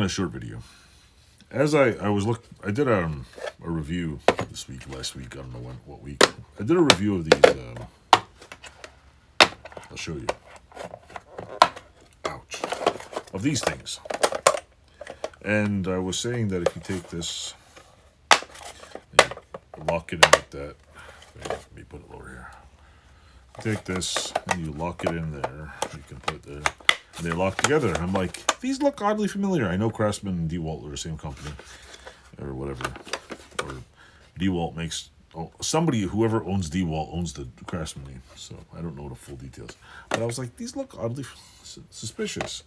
a short video. As I did a review this week, last week, I don't know what week. I did a review of these. I'll show you. Ouch. Of these things. And I was saying that if you take this, and you lock it in like that. Let me put it lower here. Take this and you lock it in there. You can put it there. And they lock together. I'm like, these look oddly familiar. I know Craftsman and DeWalt are the same company. Or whatever. Or DeWalt makes... Oh, whoever owns DeWalt owns the Craftsman name. So I don't know the full details. But I was like, these look oddly suspicious.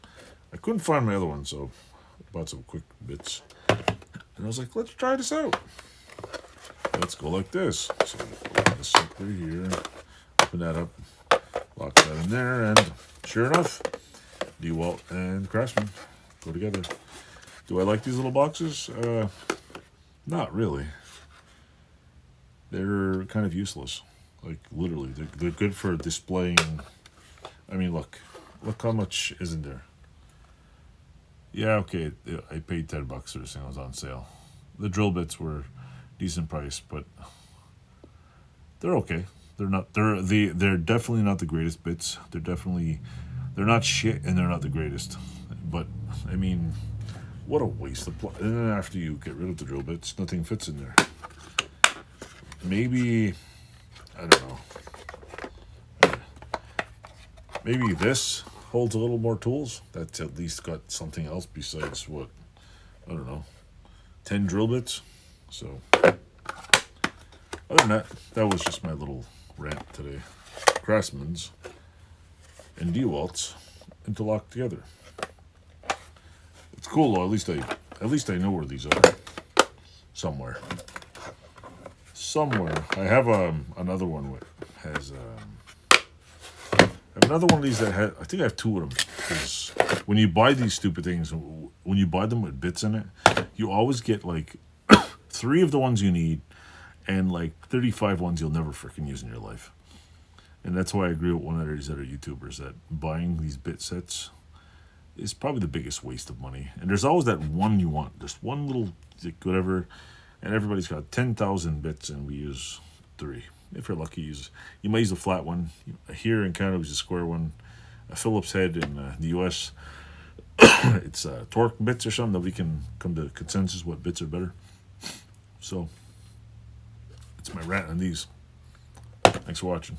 I couldn't find my other one, so I bought some quick bits. And I was like, let's try this out. Let's go like this. So open this up right here. Open that up. Lock that in there. And sure enough, DeWalt and Craftsman go together. Do I like these little boxes? Not really. They're kind of useless. Like, literally. They're good for displaying. I mean, look. Look how much is in there. Yeah, okay. I paid $10 for this thing. It was on sale. The drill bits were decent price, but they're okay. They're definitely not the greatest bits. They're not shit, and they're not the greatest. But I mean, what a waste of and then after you get rid of the drill bits, nothing fits in there. Maybe I don't know. Maybe this holds a little more tools. That's at least got something else besides what, I don't know, 10 drill bits. So other than that, that was just my little rant today. Craftsman's and DeWalt's interlocked together. It's cool though. At least I know where these are. Somewhere. I have another one with has. I have another one of these that had. I think I have two of them. Because when you buy these stupid things, when you buy them with bits in it, you always get like 3 of the ones you need, and like 35 ones you'll never freaking use in your life. And that's why I agree with one of these other YouTubers that buying these bit sets is probably the biggest waste of money. And there's always that one you want, just one little whatever, and everybody's got 10,000 bits and we use 3. If you're lucky, you might use a flat one. Here in Canada, we use a square one. A Phillips head in the US, it's torque bits or something that we can come to consensus what bits are better. So, it's my rant on these. Thanks for watching.